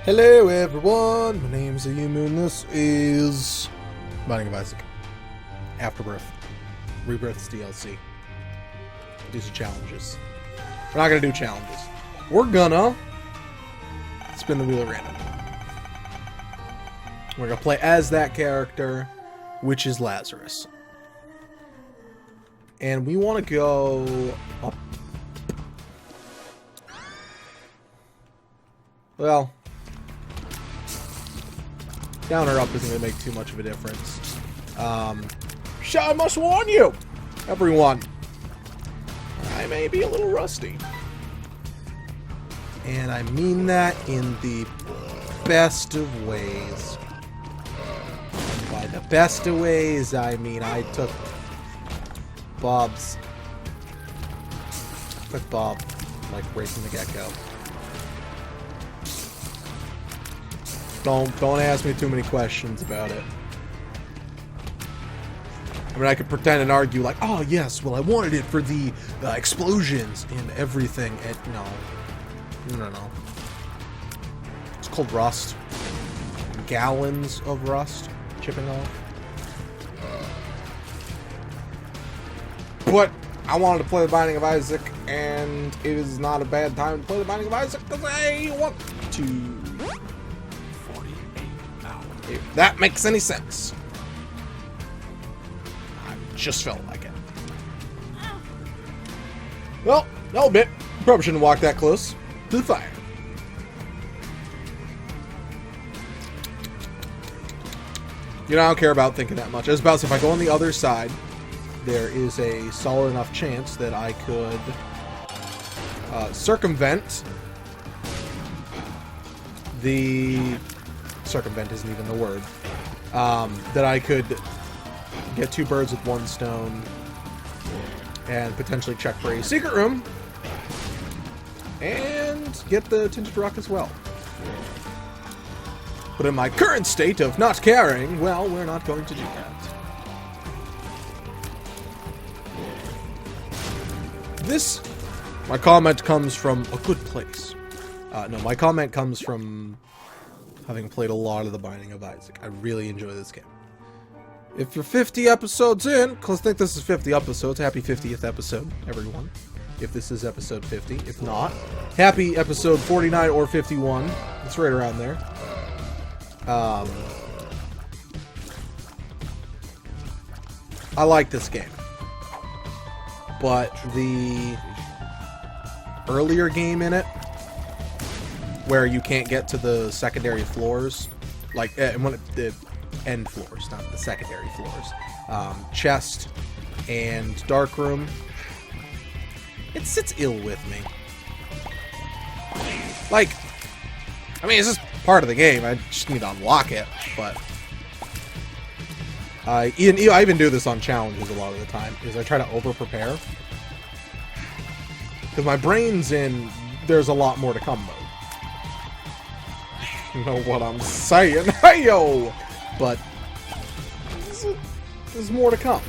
Hello everyone, my name is Ayumu and this is Binding of Isaac. Afterbirth. Rebirth's DLC. These are challenges. We're not gonna do challenges. We're gonna spin the wheel at random. We're gonna play as that character, which is Lazarus. And we wanna go up. Well, down or up isn't going to make too much of a difference. I must warn you, everyone, I may be a little rusty. And I mean that in the best of ways. And by the best of ways, I mean I took Bob, like, right from the get-go. Don't ask me too many questions about it. I mean, I could pretend and argue like, oh yes, well I wanted it for the explosions and everything. And no. It's called rust. Gallons of rust chipping off. But I wanted to play the Binding of Isaac, and it is not a bad time to play the Binding of Isaac because I want to. If that makes any sense. I just felt like it. Well, no bit. Probably shouldn't walk that close to the fire. You know, I don't care about thinking that much. I was about to say, if I go on the other side, there is a solid enough chance that I could circumvent the... Circumvent isn't even the word. That I could get two birds with one stone and potentially check for a secret room and get the tinted rock as well. But in my current state of not caring, well, we're not going to do that. My comment comes from a good place. No, my comment comes from having played a lot of the Binding of Isaac. I really enjoy this game. If you're 50 episodes in, because I think this is 50 episodes, happy 50th episode, everyone. If this is episode 50. If not, happy episode 49 or 51. It's right around there. I like this game. But the earlier game in it, where you can't get to the secondary floors, like the end floors, not the secondary floors. Chest and dark room. It sits ill with me. Like, I mean, it's just part of the game. I just need to unlock it, but I even do this on challenges a lot of the time. Is I try to over prepare because my brain's in there's a lot more to come mode. You know what I'm saying? Hey-yo! But there's more to come.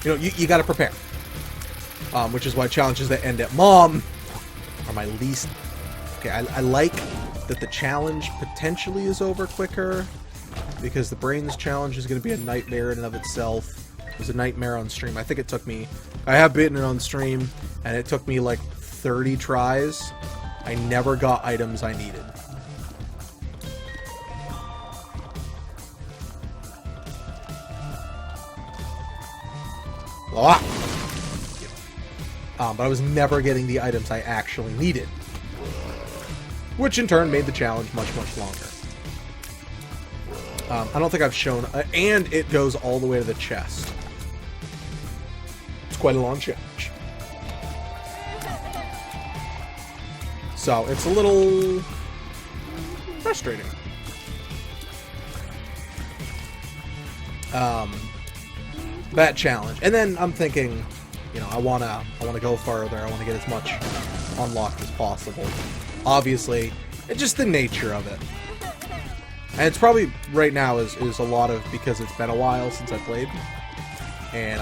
You know, you gotta prepare. Which is why challenges that end at mom are my least... Okay, I like that the challenge potentially is over quicker, because the brains challenge is going to be a nightmare in and of itself. It was a nightmare on stream. I think it took me... I have beaten it on stream, and it took me like 30 tries. I never got items I needed. But I was never getting the items I actually needed. Which in turn made the challenge much, much longer. I don't think I've shown... and it goes all the way to the chest. It's quite a long challenge. So, it's a little... frustrating. That challenge. And then I'm thinking, you know, I wanna go further. I wanna get as much unlocked as possible. Obviously, it's just the nature of it. And it's probably right now is a lot of because it's been a while since I played. And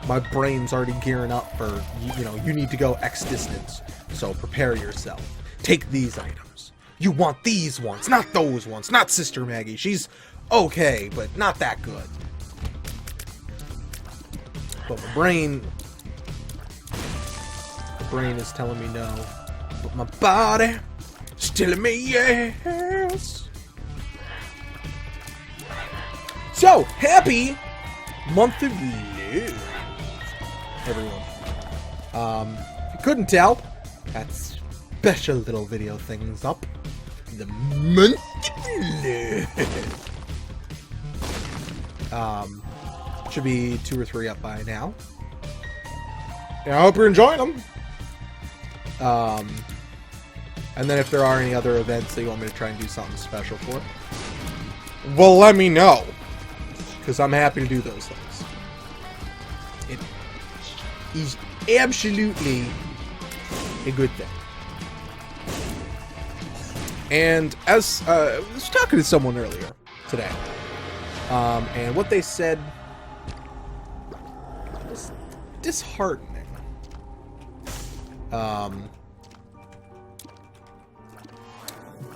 my brain's already gearing up for, you know, you need to go X distance. So prepare yourself. Take these items. You want these ones, not those ones, not Sister Maggie. She's okay, but not that good. But my brain is telling me no. But my body is telling me yes. So, happy month of love, everyone. If you couldn't tell, that special little video thing's up. The month of love. Should be 2 or 3 up by now. Yeah, I hope you're enjoying them. And then if there are any other events that you want me to try and do something special for, well, let me know. Because I'm happy to do those things. It is absolutely a good thing. And as I was talking to someone earlier today, and what they said was disheartening.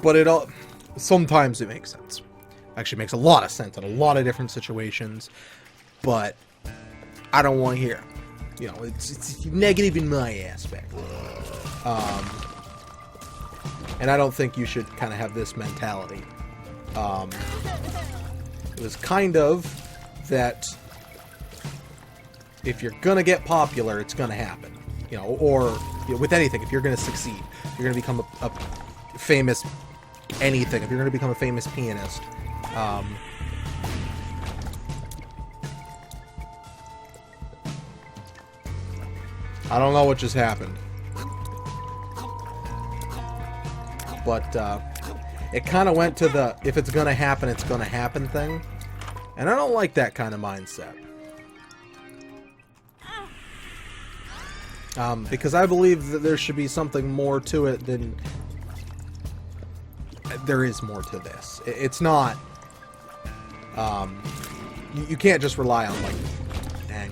But it all sometimes it makes sense. Actually, makes a lot of sense in a lot of different situations. But I don't want to hear, you know, it's negative in my aspect. And I don't think you should kind of have this mentality. It was kind of that if you're gonna get popular, it's gonna happen. You know, or you know, with anything, if you're gonna succeed, if you're gonna become a famous anything, if you're gonna become a famous pianist, I don't know what just happened. But, it kind of went to the, if it's gonna happen, it's gonna happen thing. And I don't like that kind of mindset. Because I believe that there should be something more to it than... There is more to this. It's not... You can't just rely on, like, dang,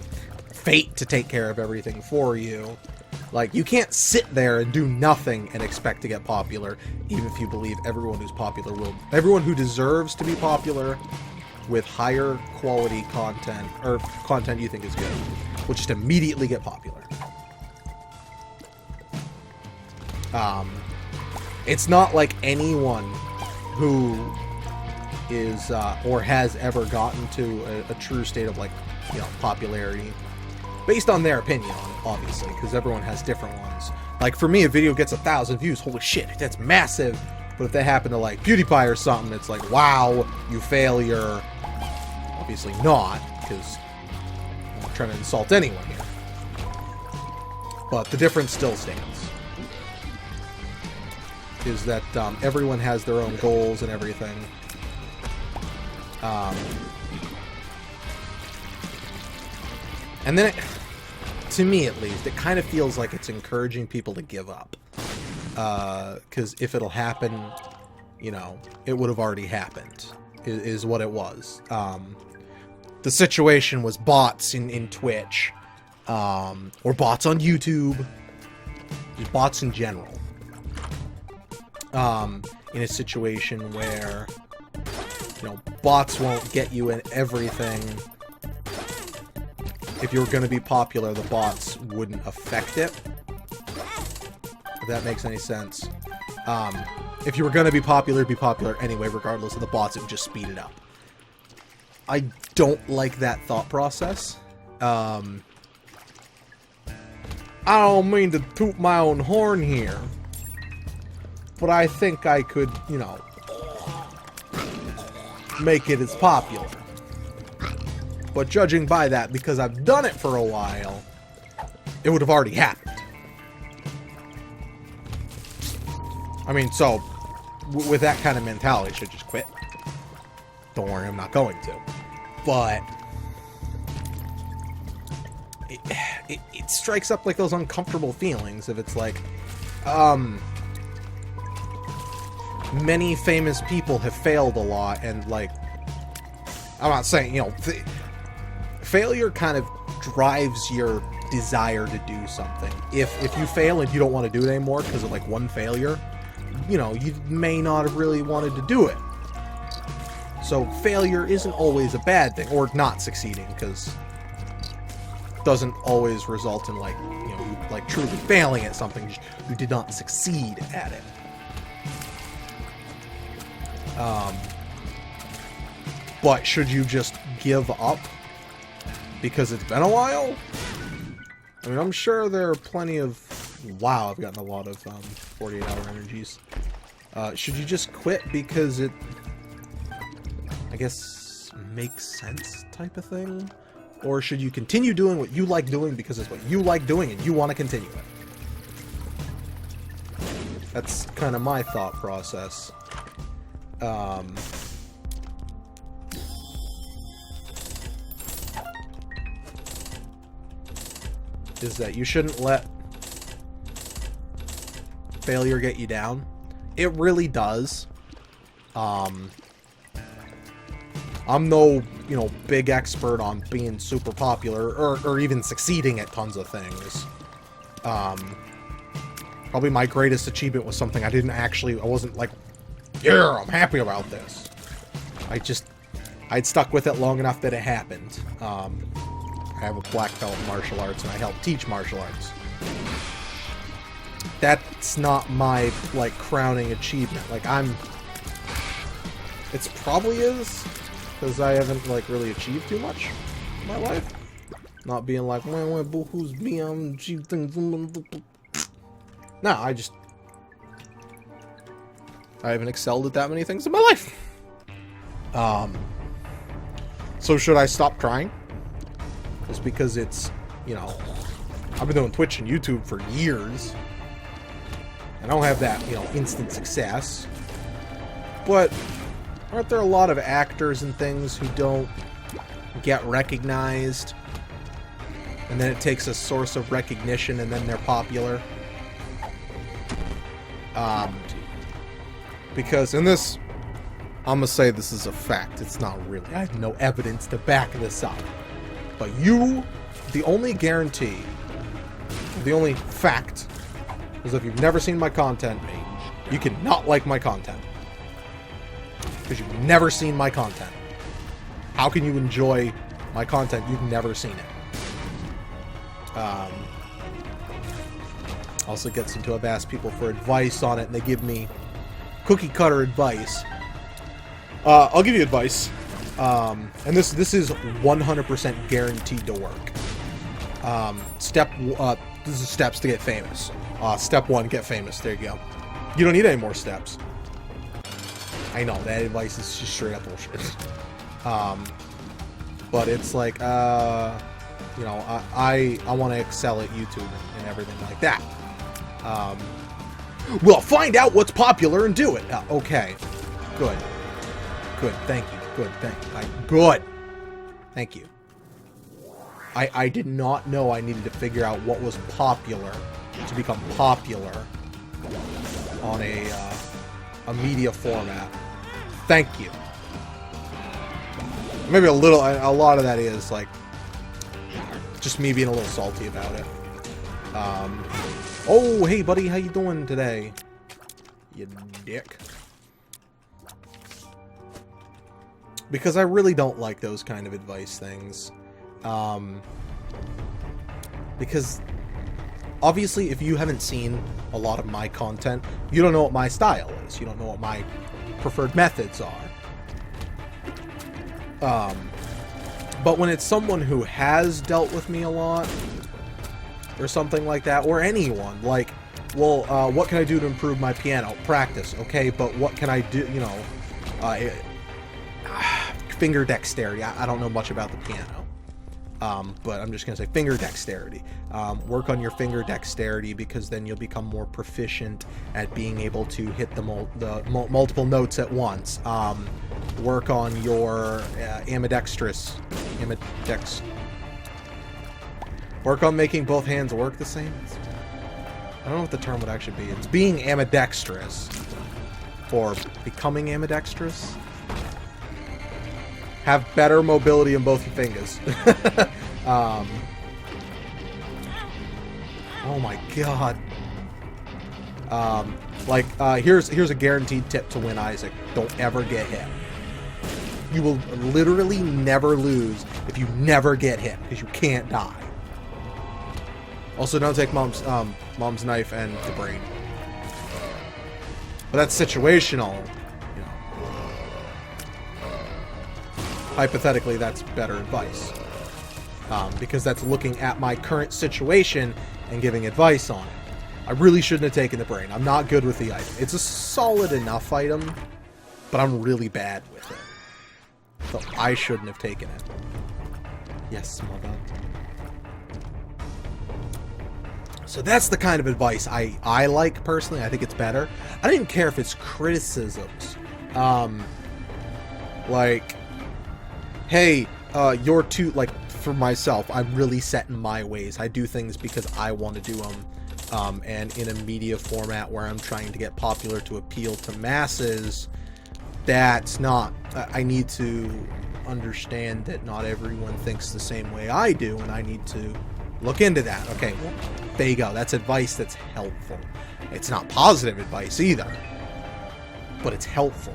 fate to take care of everything for you. Like, you can't sit there and do nothing and expect to get popular, even if you believe everyone who's popular will... Everyone who deserves to be popular with higher quality content, or content you think is good, will just immediately get popular. It's not like anyone who is, or has ever gotten to a true state of, like, you know, popularity, based on their opinion, obviously, because everyone has different ones. Like, for me, a video gets 1,000 views, holy shit, that's massive. But if they happen to, like, PewDiePie or something, it's like, wow, you failure. Obviously not, because I'm not trying to insult anyone here. But the difference still stands. Is that everyone has their own goals and everything. And then, to me at least, it kind of feels like it's encouraging people to give up. Because if it'll happen, you know, it would have already happened, is what it was. The situation was bots in Twitch, or bots on YouTube, just bots in general. In a situation where, you know, bots won't get you in everything. If you were going to be popular, the bots wouldn't affect it. If that makes any sense. If you were going to be popular anyway, regardless of the bots, it would just speed it up. I don't like that thought process. I don't mean to toot my own horn here, but I think I could, you know, make it as popular. But judging by that, because I've done it for a while, it would have already happened. I mean, so, with that kind of mentality, I should just quit. Don't worry, I'm not going to. But it strikes up like those uncomfortable feelings if it's like, many famous people have failed a lot, and, like, I'm not saying, you know, failure kind of drives your desire to do something. If you fail and you don't want to do it anymore because of, like, one failure, you know, you may not have really wanted to do it. So failure isn't always a bad thing, or not succeeding, because it doesn't always result in, like, you know, you, like, truly failing at something. You did not succeed at it. But should you just give up because it's been a while? I mean, I'm sure there are plenty of... Wow, I've gotten a lot of 48-hour energies. Should you just quit because it, I guess, makes sense type of thing? Or should you continue doing what you like doing because it's what you like doing and you want to continue it? That's kind of my thought process. Is that you shouldn't let failure get you down. It really does. I'm no, you know, big expert on being super popular or even succeeding at tons of things. Probably my greatest achievement was something I wasn't like, yeah, I'm happy about this. I'd stuck with it long enough that it happened. I have a black belt in martial arts and I help teach martial arts. That's not my, like, crowning achievement. Like, it's probably is, because I haven't, like, really achieved too much in my life. Not being like, who's me, I'm achieved things. No, I haven't excelled at that many things in my life. So should I stop trying? Just because it's, you know, I've been doing Twitch and YouTube for years. I don't have that, you know, instant success. But aren't there a lot of actors and things who don't get recognized? And then it takes a source of recognition and then they're popular? Because in this, I'm gonna say this is a fact. It's not really. I have no evidence to back this up. But the only guarantee, the only fact, is if you've never seen my content, you can not like my content. Because you've never seen my content. How can you enjoy my content? You've never seen it. Also gets into, I've asked people for advice on it, and they give me cookie cutter advice. I'll give you advice. And this is 100% guaranteed to work. This is steps to get famous. Step 1, get famous. There you go. You don't need any more steps. I know, that advice is just straight up bullshit. But it's like, you know, I want to excel at YouTube and everything like that. Well, find out what's popular and do it. Okay. Good. Thank you. Good. Thank you. I did not know I needed to figure out what was popular to become popular on a media format. Thank you. Maybe a lot of that is like just me being a little salty about it. Oh, hey buddy, how you doing today? You dick. Because I really don't like those kind of advice things. Because obviously if you haven't seen a lot of my content, you don't know what my style is. You don't know what my preferred methods are. But when it's someone who has dealt with me a lot, or something like that, or anyone, like, well, what can I do to improve my piano? Practice, okay, but what can I do, you know, finger dexterity. I don't know much about the piano, but I'm just gonna say finger dexterity. Work on your finger dexterity, because then you'll become more proficient at being able to hit the multiple notes at once. Work on your ambidextrous. Work on making both hands work the same. I don't know what the term would actually be. It's being ambidextrous, or becoming ambidextrous. Have better mobility in both your fingers. Oh my god. Here's a guaranteed tip to win Isaac. Don't ever get hit. You will literally never lose if you never get hit, because you can't die. Also, don't take mom's knife and the brain. But that's situational. You know. Hypothetically, that's better advice. Because that's looking at my current situation and giving advice on it. I really shouldn't have taken the brain. I'm not good with the item. It's a solid enough item, but I'm really bad with it. So I shouldn't have taken it. Yes, mother. So that's the kind of advice I like, personally. I think it's better. I don't even care if it's criticisms. Like, hey, you're too, like, for myself, I'm really set in my ways. I do things because I want to do them. And in a media format where I'm trying to get popular to appeal to masses, that's not... I need to understand that not everyone thinks the same way I do, and I need to look into that. Okay, well, there you go. That's advice that's helpful. It's not positive advice either, but it's helpful.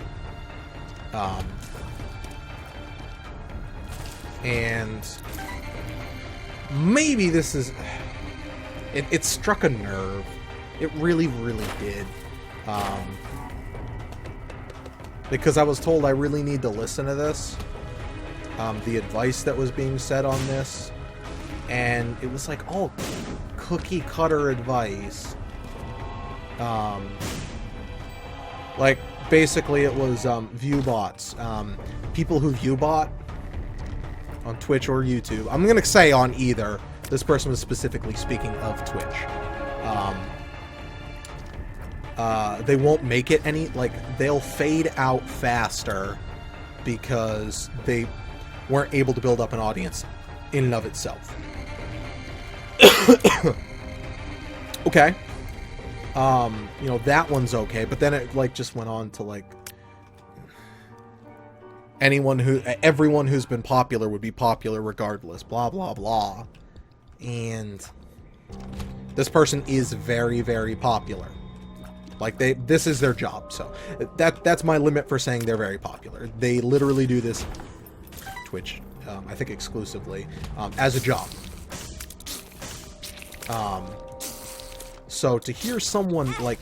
And maybe this is... It struck a nerve. It really, really did. Because I was told I really need to listen to this. The advice that was being said on this. And it was like, all cookie cutter advice. Like, basically it was view bots. People who view bot on Twitch or YouTube. I'm going to say on either. This person was specifically speaking of Twitch. They won't make it any... Like, they'll fade out faster because they weren't able to build up an audience in and of itself. Okay. You know, that one's okay. But then it, like, just went on to, like... Everyone who's been popular would be popular regardless. Blah, blah, blah. And this person is very, very popular. Like, this is their job. So that's my limit for saying they're very popular. They literally do this Twitch, I think exclusively, as a job. So to hear someone, like,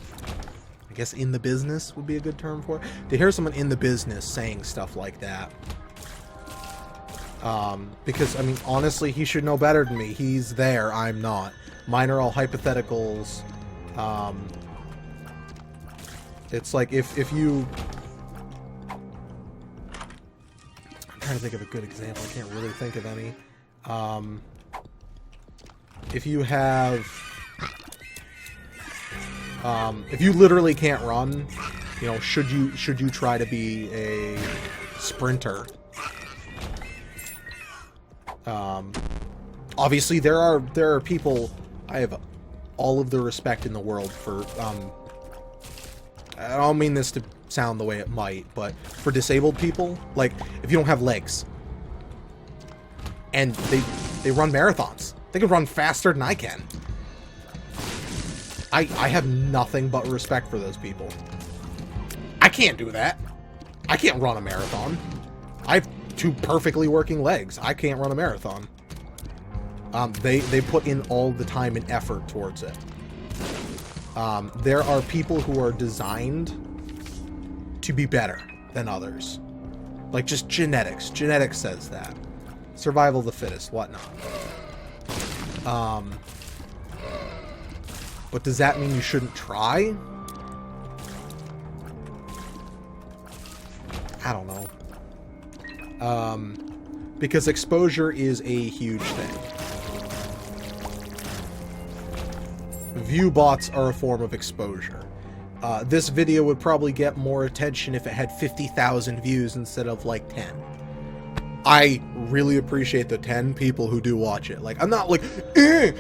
I guess in the business would be a good term for it. To hear someone in the business saying stuff like that. Because, I mean, honestly, he should know better than me. He's there, I'm not. Mine are all hypotheticals. It's like, if you... I'm trying to think of a good example. I can't really think of any. If you have... if you literally can't run, you know, should you try to be a sprinter? Obviously there are people, I have all of the respect in the world for, I don't mean this to sound the way it might, but for disabled people, like, if you don't have legs, and they run marathons, they can run faster than I can. I have nothing but respect for those people. I can't do that. I can't run a marathon. I have 2 perfectly working legs. I can't run a marathon. They put in all the time and effort towards it. There are people who are designed to be better than others. Like, just genetics. Genetics says that. Survival of the fittest, whatnot. But does that mean you shouldn't try? I don't know. Because exposure is a huge thing. View bots are a form of exposure. This video would probably get more attention if it had 50,000 views instead of like 10. I really appreciate the 10 people who do watch it. Like, I'm not like,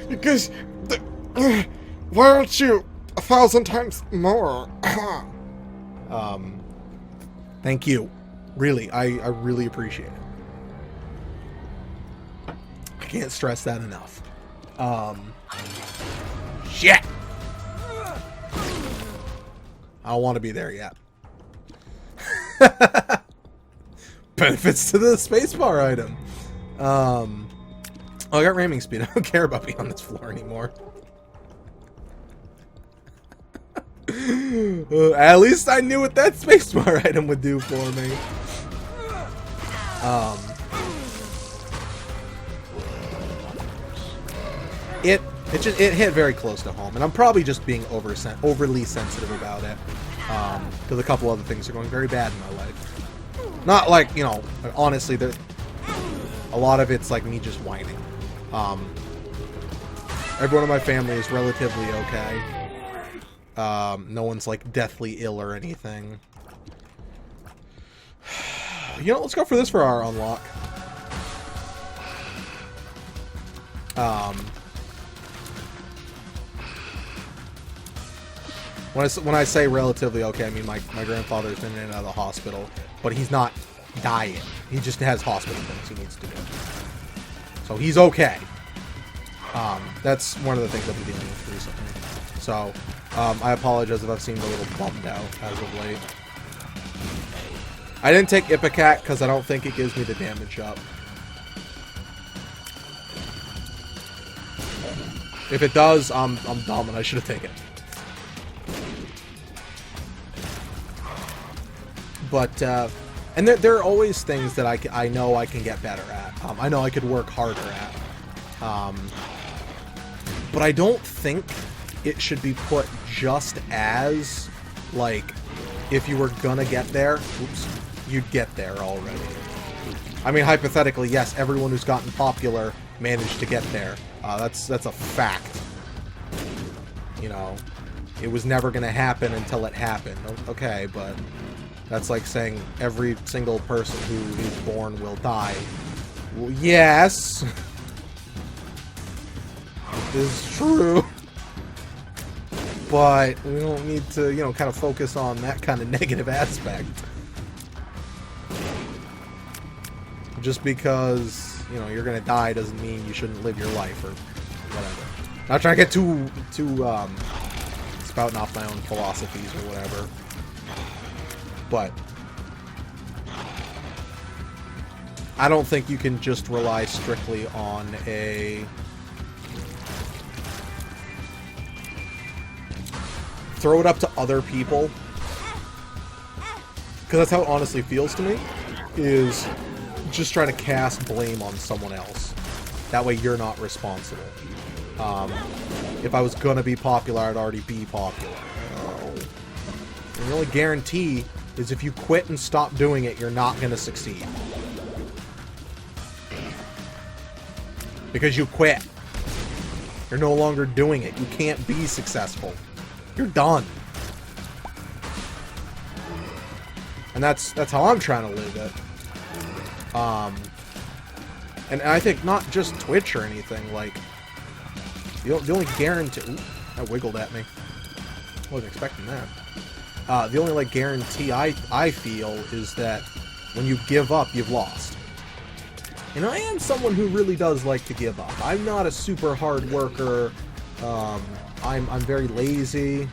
because why aren't you 1,000 times more? Thank you. Really, I really appreciate it. I can't stress that enough. Shit! I don't want to be there yet. Benefits to the spacebar item. Oh, I got ramming speed. I don't care about being on this floor anymore. At least I knew what that spacebar item would do for me. It hit very close to home, and I'm probably just being overly sensitive about it. Because a couple other things are going very bad in my life. Not like, you know, honestly, a lot of it's like me just whining. Everyone in my family is relatively okay. No one's like deathly ill or anything. You know, let's go for this for our unlock. When I say relatively okay, I mean my grandfather's been in and out of the hospital, but he's not dying. He just has hospital things he needs to do. So he's okay. That's one of the things I've been dealing with recently. So, I apologize if I've seemed a little bummed out as of late. I didn't take Ipecac because I don't think it gives me the damage up. If it does, I'm dumb and I should have taken it. But, and there are always things that I know I can get better at. I know I could work harder at. But I don't think it should be put just as, like, if you were gonna get there, oops, you'd get there already. I mean, hypothetically, yes, everyone who's gotten popular managed to get there. That's a fact. You know, it was never gonna happen until it happened. Okay, but that's like saying every single person who is born will die. Well, yes, this is true. But we don't need to, you know, kind of focus on that kind of negative aspect. Just because, you know, you're gonna die doesn't mean you shouldn't live your life or whatever. Not trying to get too spouting off my own philosophies or whatever. But I don't think you can just rely strictly on a throw it up to other people, because that's how it honestly feels to me, is just trying to cast blame on someone else. That way you're not responsible. If I was gonna be popular, I'd already be popular. And the only guarantee is if you quit and stop doing it, you're not gonna succeed. Because you quit. You're no longer doing it. You can't be successful. You're done. And that's how I'm trying to live it. And I think not just Twitch or anything, like, the only guarantee... Ooh, that wiggled at me. I wasn't expecting that. The only, like, guarantee I feel is that when you give up, you've lost. And I am someone who really does like to give up. I'm not a super hard worker. I'm very lazy.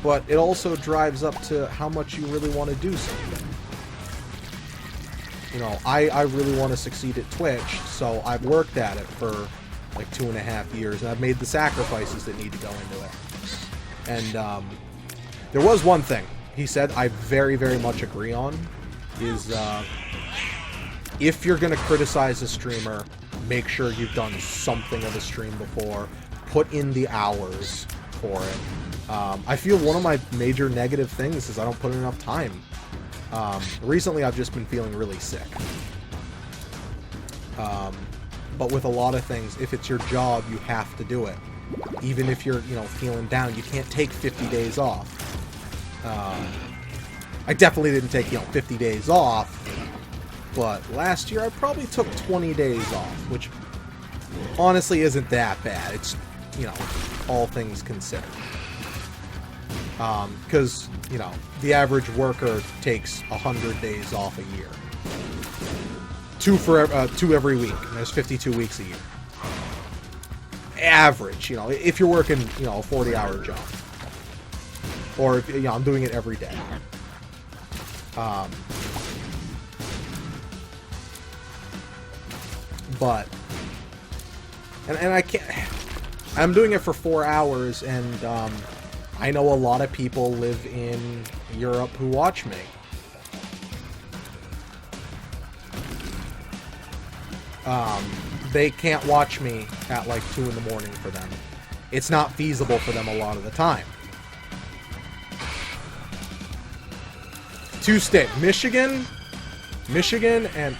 But it also drives up to how much you really want to do something. You know, I really want to succeed at Twitch, so I've worked at it for like 2.5 years, and I've made the sacrifices that need to go into it. And there was one thing he said I very, very much agree on, is if you're going to criticize a streamer, make sure you've done something of a stream before. Put in the hours for it. I feel one of my major negative things is I don't put in enough time. Recently I've just been feeling really sick. But with a lot of things, if it's your job, you have to do it. Even if you're, you know, feeling down, you can't take 50 days off. I definitely didn't take, you know, 50 days off, but last year I probably took 20 days off, which honestly isn't that bad. It's, you know, all things considered. Because, you know, the average worker takes 100 days off a year. 2 every week, and there's 52 weeks a year. average, you know, if you're working, you know, a 40-hour job. Or, if, you know, I'm doing it every day. But, and I can't, I'm doing it for 4 hours, and, I know a lot of people live in Europe who watch me. They can't watch me at like 2 in the morning for them. It's not feasible for them a lot of the time. 2 states, Michigan, and...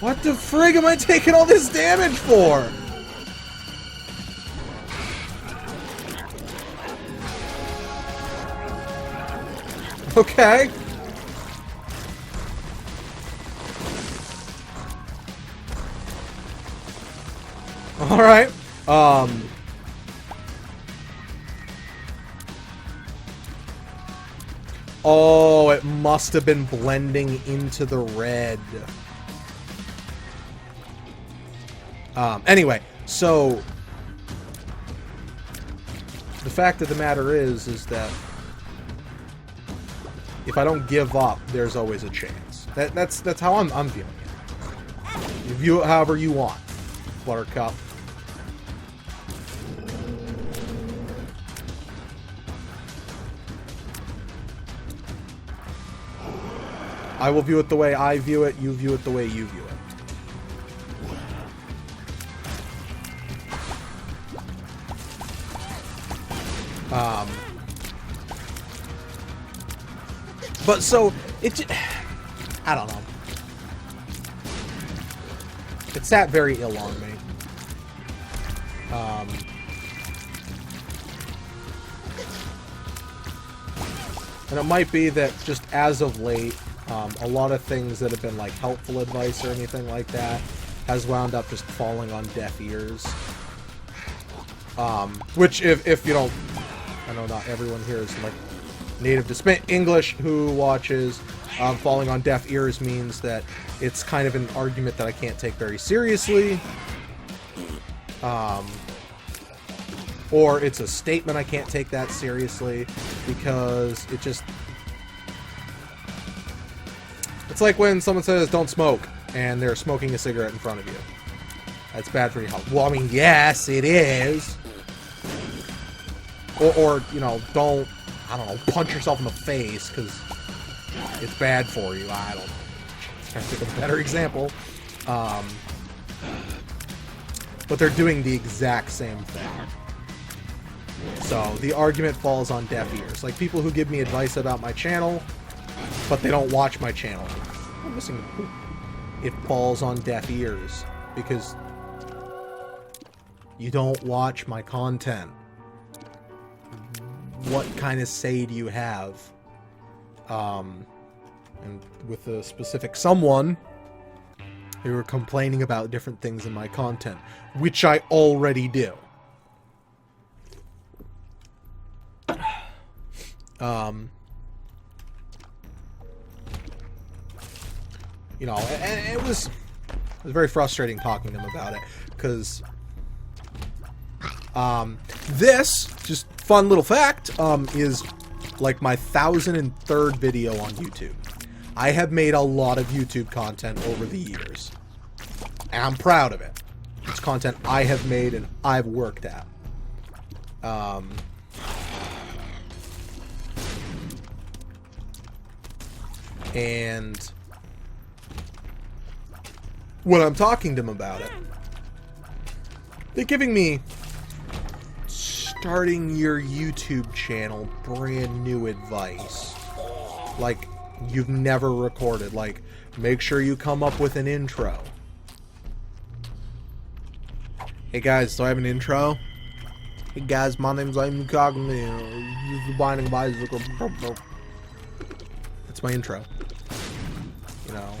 What the frig am I taking all this damage for? Okay. Alright. Oh, it must have been blending into the red. Anyway, so the fact of the matter is that if I don't give up, there's always a chance. That's how I'm viewing it. You view it however you want, Buttercup. I will view it the way I view it, you view it the way you view it. But so, I don't know. It sat very ill on me. And it might be that just as of late, a lot of things that have been like helpful advice or anything like that has wound up just falling on deaf ears. Which if you don't, I know not everyone here is like native to English who watches, falling on deaf ears means that it's kind of an argument that I can't take very seriously. Or it's a statement I can't take that seriously because it just... It's like when someone says don't smoke and they're smoking a cigarette in front of you. That's bad for your health. Well, I mean, yes, it is. Or you know, don't, I don't know, punch yourself in the face because it's bad for you. I don't know. I'm trying to think of a better example. But they're doing the exact same thing. So the argument falls on deaf ears. Like people who give me advice about my channel, but they don't watch my channel. I'm missing. It falls on deaf ears because you don't watch my content. What kind of say do you have? And with a specific someone, they were complaining about different things in my content, which I already do. You know, and it was very frustrating talking to him about it, because this, just fun little fact, is like my 1,003rd video on YouTube. I have made a lot of YouTube content over the years, and I'm proud of it. It's content I have made and I've worked at. And when I'm talking to them about it, they're giving me starting your YouTube channel brand new advice. Like, you've never recorded. Like, make sure you come up with an intro. Hey guys, do I have an intro? Hey guys, my name's Ayumu Kagami. That's my intro. You know.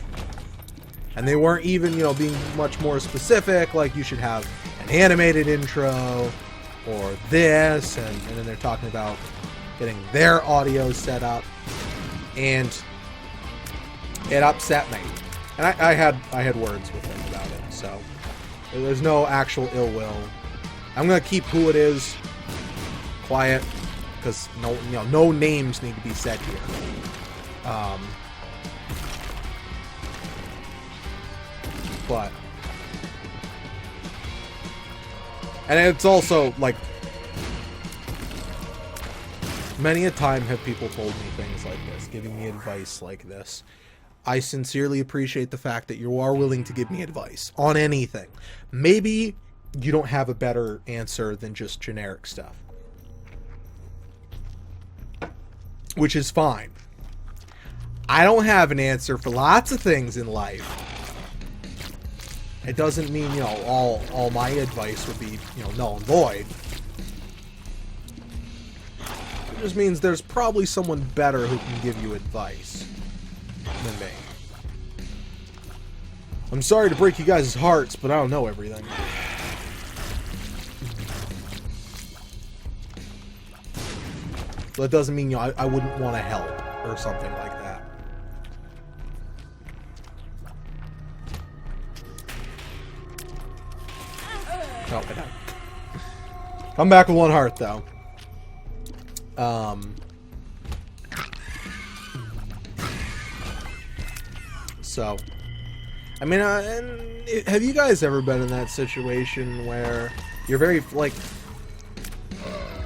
And they weren't even, you know, being much more specific, like you should have an animated intro, or this, and then they're talking about getting their audio set up, and it upset me. And I had words with them about it, so there's no actual ill will. I'm gonna keep who it is quiet because no names need to be said here. But and it's also like many a time have people told me things like this, giving me advice like this. I sincerely appreciate the fact that you are willing to give me advice on anything. Maybe you don't have a better answer than just generic stuff, which is fine. I don't have an answer for lots of things in life. It doesn't mean, all my advice would be, null and void. It just means there's probably someone better who can give you advice than me. I'm sorry to break you guys' hearts, but I don't know everything. That doesn't mean, I wouldn't want to help or something like that. Oh, I died. Come back with one heart, though. So, I mean, have you guys ever been in that situation where you're very, like,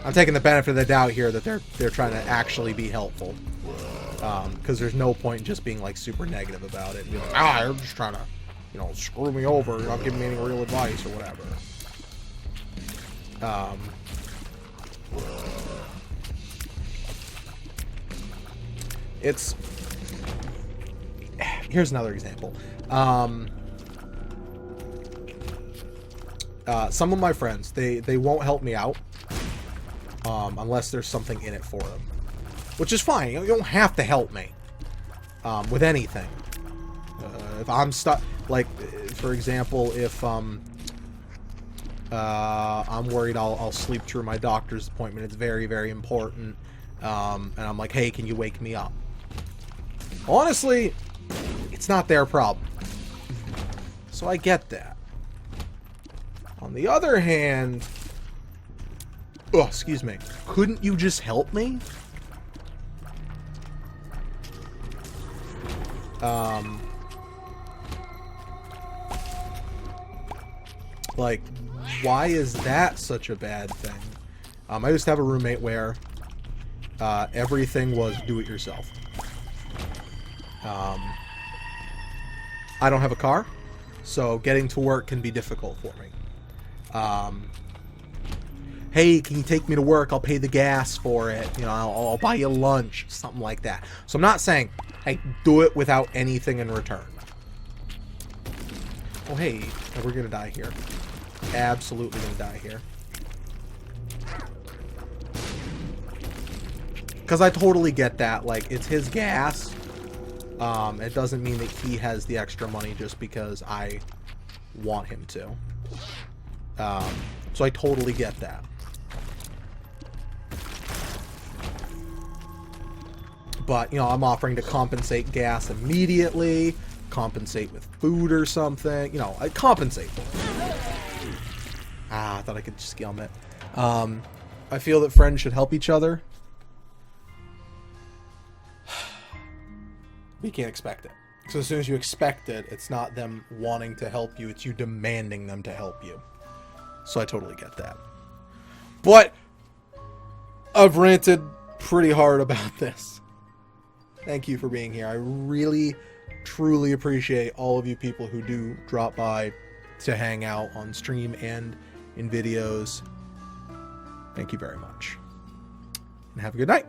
I'm taking the benefit of the doubt here that they're trying to actually be helpful, because there's no point in just being, like, super negative about it and be like, they're just trying to, screw me over, not giving me any real advice or whatever. Here's another example. Some of my friends, they won't help me out unless there's something in it for them, which is fine. You don't have to help me with anything. If I'm stuck, like, for example, if I'm worried I'll sleep through my doctor's appointment, it's very, very important, and I'm like, hey, can you wake me up? Honestly, it's not their problem. So I get that. On the other hand, excuse me, couldn't you just help me? Like, why is that such a bad thing? I used to have a roommate where everything was do-it-yourself. I don't have a car, so getting to work can be difficult for me. Hey, can you take me to work? I'll pay the gas for it. I'll buy you lunch, something like that. So I'm not saying, hey, do it without anything in return. Oh, hey, we're gonna die here. Absolutely gonna die here. Because I totally get that. Like, it's his gas. It doesn't mean that he has the extra money just because I want him to. So I totally get that. But, I'm offering to compensate gas immediately, compensate with food or something. I compensate for it. I thought I could just scale it. I feel that friends should help each other. You can't expect it. So as soon as you expect it, it's not them wanting to help you, it's you demanding them to help you. So I totally get that. But I've ranted pretty hard about this. Thank you for being here. I really, truly appreciate all of you people who do drop by to hang out on stream and in videos. Thank you very much. And have a good night.